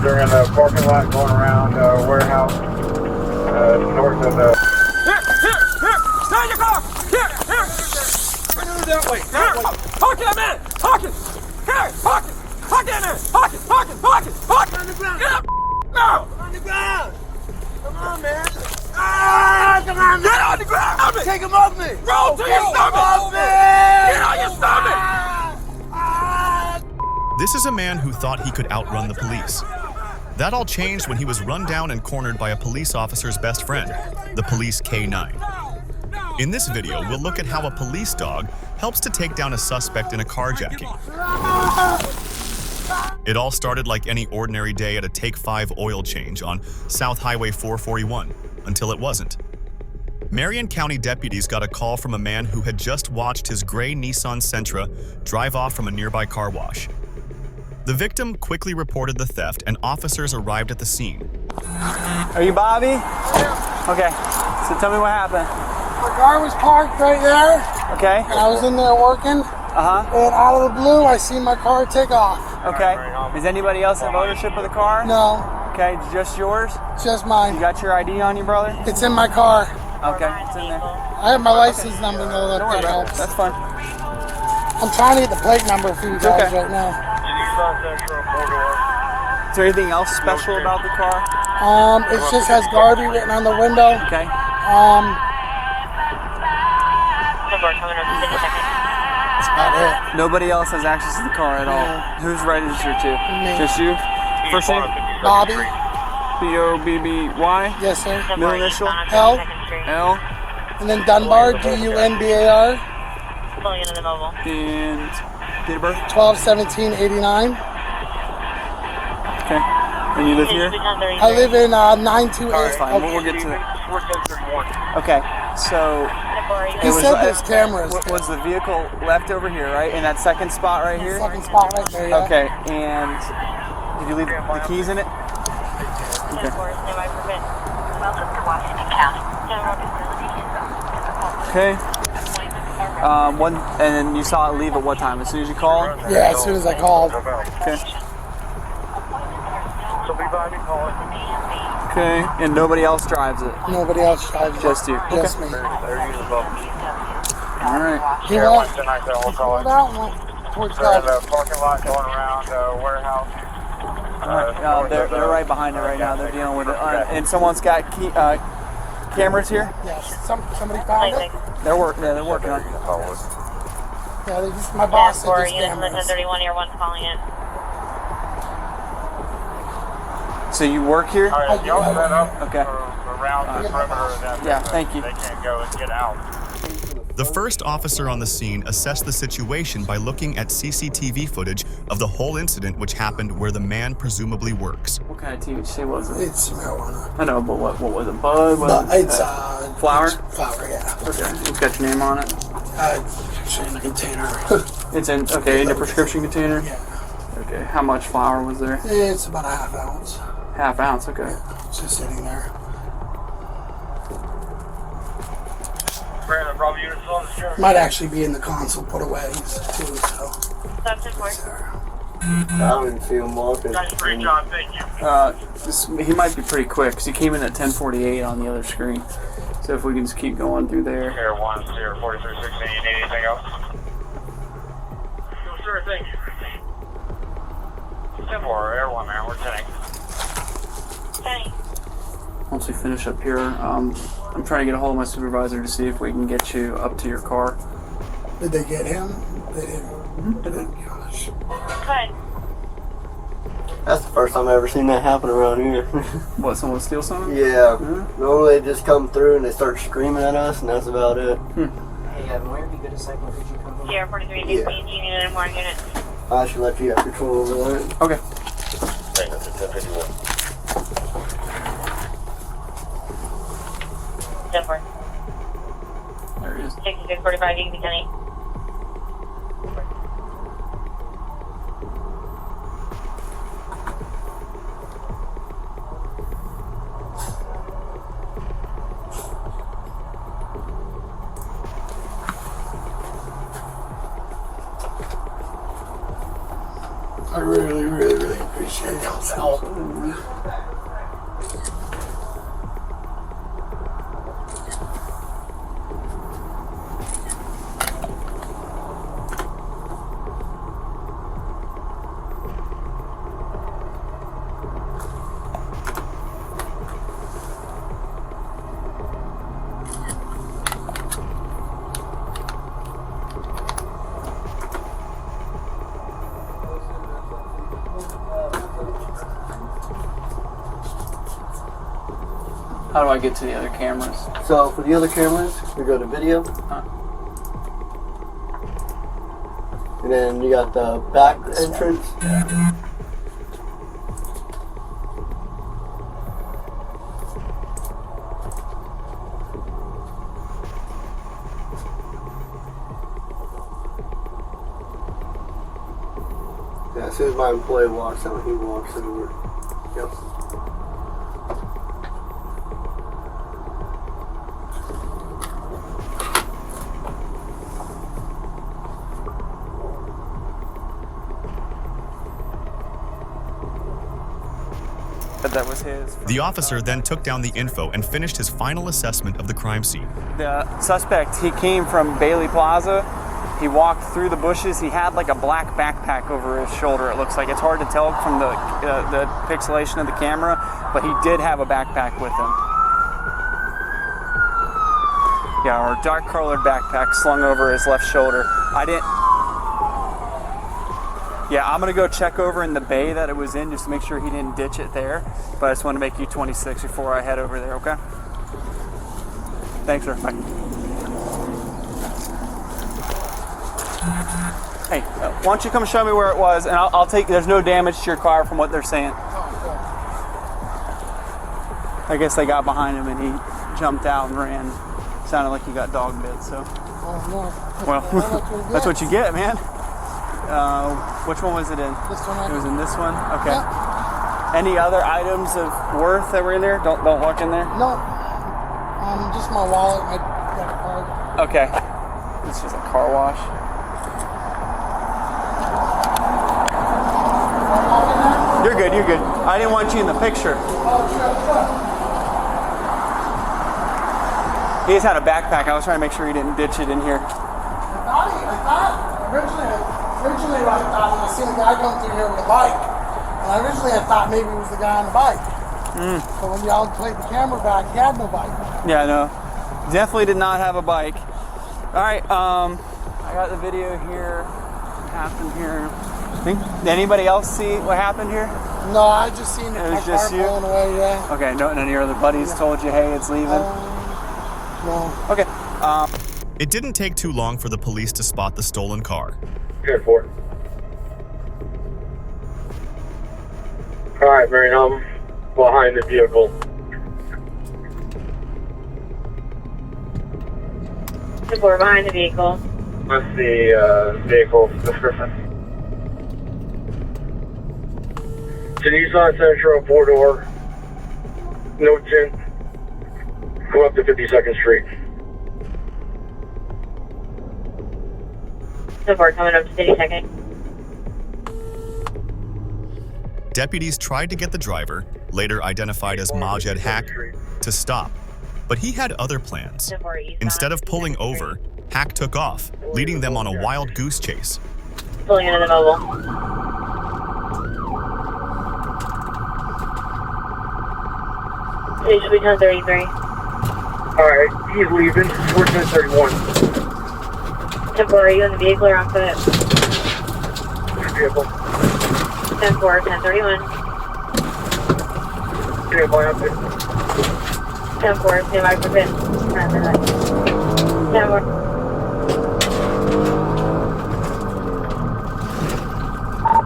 They're in the parking lot going around warehouse north of the... Here! Stay in your car! Here! That way! Park that man! Park it! Here! Park it! Park that man! Park it! On the ground! Get up! No! On the ground! Come on, man! Ah! Come on, man! Get on the ground! Take him off me! Roll to your stomach! Get on your stomach! This is a man who thought he could outrun the police. That all changed when he was run down and cornered by a police officer's best friend, the police K9. In this video, we'll look at how a police dog helps to take down a suspect in a carjacking. It all started like any ordinary day at a Take 5 oil change on South Highway 441, until it wasn't. Marion County deputies got a call from a man who had just watched his gray Nissan Sentra drive off from a nearby car wash. The victim quickly reported the theft and officers arrived at the scene. Are you Bobby? Okay, so tell me what happened. My car was parked right there. Okay. And I was in there working. And out of the blue, I see my car take off. Okay. Is anybody else have ownership of the car? No. Okay, just yours? Just mine. You got your ID on you, brother? It's in my car. Okay, it's in there. I have my license number though, that helps. That's fine. I'm trying to get the plate number for you guys right now. Is there anything else special about the car? It just has Garvey written on the window. Okay. That's about it. Nobody else has access to the car at all. Who's registered to? Me. Just you? First name? Bobby. B-O-B-B-Y? Yes, sir. Middle initial? L. L. And then Dunbar, D-U-N-B-A-R. And date of birth? 12/17/89. Okay. And you live here? I live in 928. That's fine. We'll get to that. Okay. So He said there's cameras. Was the vehicle left over here, right? In that second spot right here? Second spot right there, yeah. Okay. And did you leave the keys in it? Okay. Okay. And then you saw it leave at what time? As soon as you called? Yeah, as soon as I called. Okay. Okay. And nobody else drives it? Nobody else drives it. Just you? Just me. All right. He went that one towards that. The parking lot going around warehouse. They're right behind it right now. They're dealing with it. And someone's got cameras here? Yes. Somebody found it? They're working on it. Yeah, my boss said there's Unit cameras. 1031, Air 1 calling in. So you work here? All right, y'all set up Okay. around the perimeter of them. Yeah, thank you. They can't go and get out. The first officer on the scene assessed the situation by looking at CCTV footage of the whole incident, which happened where the man presumably works. What kind of THC was it? It's marijuana. I know, but what was it? Bud? It's flour? It's flour, yeah. Okay, it's got your name on it. It's in the container. It's in the prescription container. Yeah. Okay, how much flour was there? It's about a half ounce. Half ounce. Okay. It's just sitting there. Might actually be in the console put away too. So. I don't even see him walking. Great job, thank you. He might be pretty quick because he came in at 10:48 on the other screen. So if we can just keep going through there. Air 1, 4316, you need anything else? No, sir, thank you. 10-4, Air 1, man, we're 10. Once we finish up here, I'm trying to get a hold of my supervisor to see if we can get you up to your car. Did they get him? They didn't. Gosh. Good. That's the first time I've ever seen that happen around here. What, someone steal something? Yeah. Normally they just come through and they start screaming at us, and that's about it. Hey, where have you been a second? Could you come Sierra 4316, do you need any more units? I should let you have control over that. Okay. Thank you, 1051. 10-4. There it is. 6645, you can be 10-8. I really, really, really appreciate How do I get to the other cameras? So for the other cameras, we go to video. And then you got the back entrance. Yeah, as soon as my employee walks out, he walks over. Yep. But that was his. The officer then took down the info and finished his final assessment of the crime scene. The suspect, he came from Bailey Plaza. He walked through the bushes. He had like a black backpack over his shoulder, it looks like. It's hard to tell from the pixelation of the camera, but he did have a backpack with him. Yeah, or dark colored backpack slung over his left shoulder. Yeah, I'm gonna go check over in the bay that it was in just to make sure he didn't ditch it there. But I just want to make you 26 before I head over there, okay? Thanks, sir. Bye. Hey, why don't you come show me where it was, and I'll take, there's no damage to your car from what they're saying. I guess they got behind him and he jumped out and ran. Sounded like he got dog bit, so. Oh, no. Well, that's what you get, man. Which one was it in? This one. It was in this one? Okay. Yeah. Any other items of worth that were in there? Don't walk in there? No. Just my wallet, my credit card. Okay. It's just a car wash. You're good, you're good. I didn't want you in the picture. Oh, sure. He just had a backpack. I was trying to make sure he didn't ditch it in here. I thought originally I thought when I seen a guy come through here with a bike, and I originally I thought maybe it was the guy on the bike. But when y'all played the camera back, he had no bike. Yeah, no. Definitely did not have a bike. All right, I got the video here. What happened here? Did anybody else see what happened here? No, I just seen It my was just car you? pulling away, yeah. Okay, none of your other buddies told you, hey, it's leaving? No. Okay. It didn't take too long for the police to spot the stolen car. Good for it. Alright, Marion, I'm behind the vehicle. We're behind the vehicle. What's the vehicle description? It's an Nissan Sentra 4-door. No tint. Go up to 52nd Street. So far, coming up to 52nd. Deputies tried to get the driver, later identified as Majed Hack, to stop, but he had other plans. So far, east Instead on of pulling 52nd Street. over, Hack took off, leading them on a wild goose chase. Pulling into the mobile. It should be 1033. Alright, he's leaving. We're 1031. 10-4, are you in the vehicle or on foot? Vehicle. 10-4, 1031. Stand by up there. 10-4, stand by for pit. 10-4.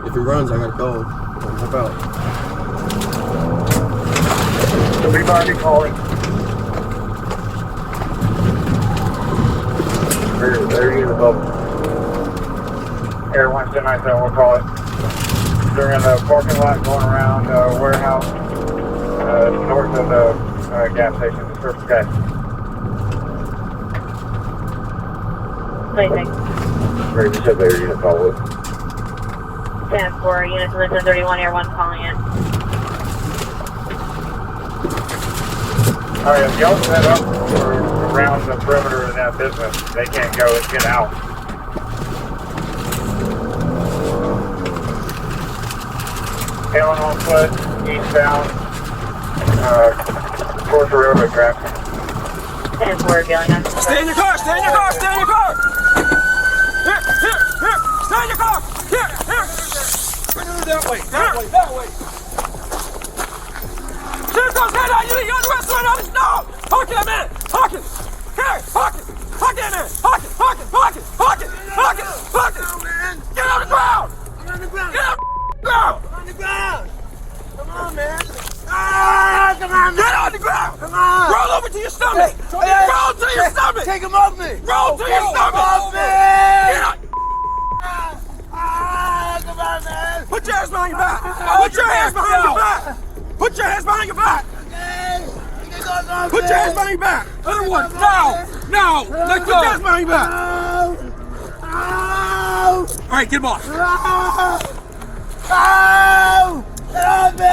If he runs, I gotta go. Help out. Everybody calling. They're in the bubble. Air 197, we'll call it. They're in the parking lot going around warehouse north of the gas station, the surface gas. Anything. Ready to set their unit call with. 10-4, units in the 1031, Air 1 calling it. Alright, if y'all set up around the perimeter of that business, they can't go, let's get out. Hailing on foot, eastbound, towards the railroad track. 10-4, Gillian. Stay in your car, stay in your car, stay in your car! Here, stay in your car! Here! That way, that way, that way! Here goes, head out, you're the restaurant on the snow! Park that man! Park it! Here, park it! Park that man! Park it, park it, park it, park it, park it, park it! Get on the ground! I'm on the ground. Get on the ground! I'm on the ground. Come on, man. Ah, come on, man. Get on the ground! Come on. Roll over to your stomach! Hey, Roll to your stomach! Take him off me. Roll to your stomach! Off me. Get on! Come on, man. Put your hands behind your back! Put your hands behind your back! Put your hands behind your back! Put your hands behind your back! Other one! Now! Now! Let go! Put your hands behind your back! Alright, get him off! Get off me!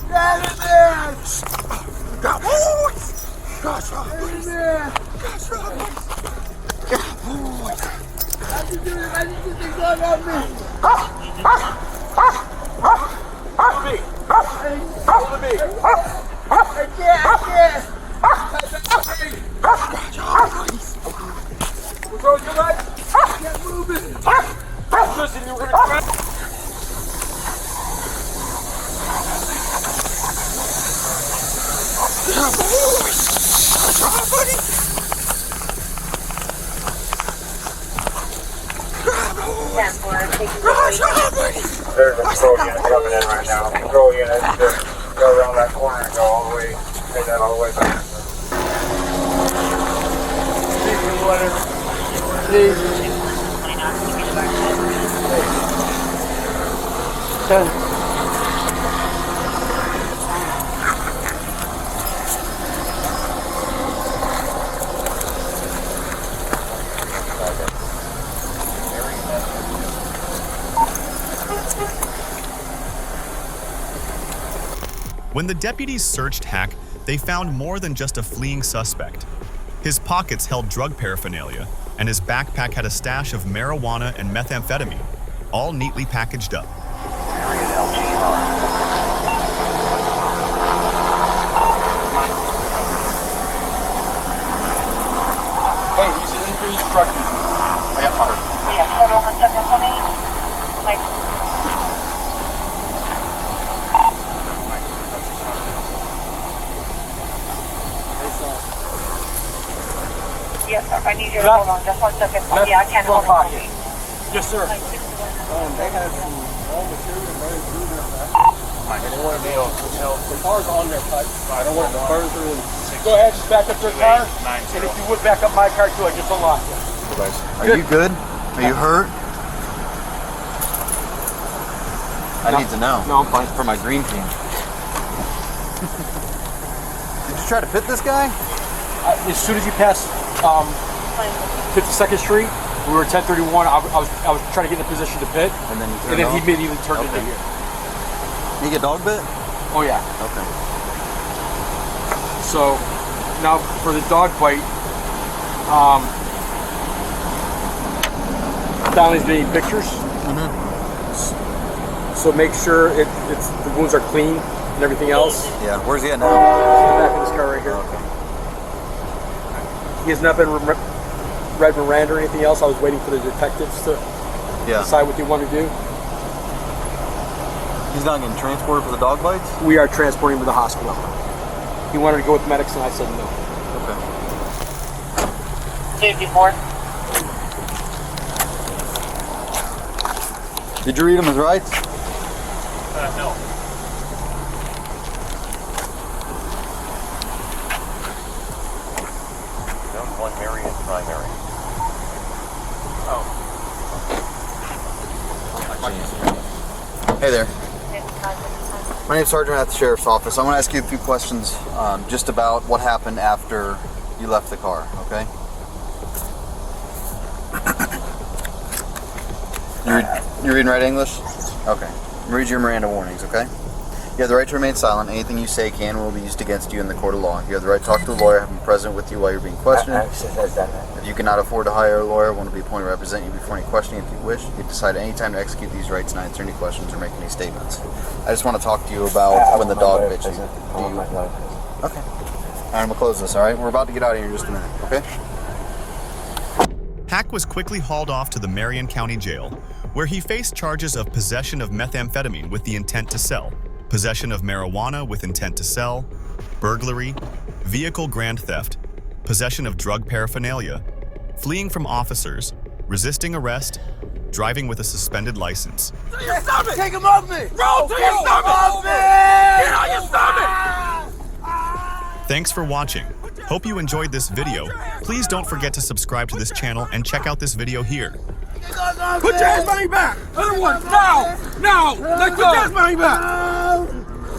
Get in there! God, boys! Gosh, Get in there! gosh, boys! I just do this gun off me! Follow me! Follow me! I can't! What's wrong with your leg? Get moving! Listen, you were gonna try. There's a patrol unit coming in right now. Patrol unit, just go around that corner and go all the way, take that all the way back. When the deputies searched Hack, they found more than just a fleeing suspect. His pockets held drug paraphernalia, and his backpack had a stash of marijuana and methamphetamine, all neatly packaged up. Hey, he's an increased drug user. I got fired. Yeah, hold on 1 second for me. Like, yes, sir. I need you to hold on just 1 second. Yeah, I can't hold on. Yes, sir. They had some raw material running through their back. I don't want to be able to tell. The car's on their pipe. I don't want it to burn through. Go ahead, just back up your car. And if you would back up my car too, I just unlocked it. Are you good? Are you hurt? I need to know. No, I'm fine. For my green team. Did you try to pit this guy? As soon as you pass 52nd Street, we were at 1031. I was trying to get in a position to pit, And then and then he immediately turned into here. Did you get dog bit? Oh yeah. Okay. So now for the dog bite, Donnie's getting pictures. So make sure it's the wounds are clean and everything else. Yeah. Where's he at now? Back in this car right here. Okay. He has not been read Miranda or anything else. I was waiting for the detectives to decide what they want to do. He's not getting transported for the dog bites? We are transporting him to the hospital. He wanted to go with medics, and I said no. Okay. 54. Did you read him his rights? No. Zone 1 Marion primary. Hey there. My name's Sergeant at the Sheriff's Office. I want to ask you a few questions just about what happened after you left the car, okay? You reading right English? Okay. Read your Miranda warnings, okay? You have the right to remain silent. Anything you say can or will be used against you in the court of law. You have the right to talk to a lawyer, have him present with you while you're being questioned. If you cannot afford to hire a lawyer, one will be appointed to represent you before any questioning if you wish. You decide at any time to execute these rights, not answer any questions or make any statements. I just want to talk to you about when the dog bit you. Okay. Alright, I'm gonna close this, alright? We're about to get out of here in just a minute, okay? Hack was quickly hauled off to the Marion County Jail, where he faced charges of possession of methamphetamine with the intent to sell, possession of marijuana with intent to sell, burglary, vehicle grand theft, possession of drug paraphernalia, fleeing from officers, resisting arrest, driving with a suspended license. To your stomach! Take him off me! Roll to your stomach! Off me! Get on your stomach! Thanks for watching. Hope you enjoyed this video. Please don't forget to subscribe to this channel and check out this video here. Put your hands behind your back! Other one, now! Now! Let go! Put your hands behind your back!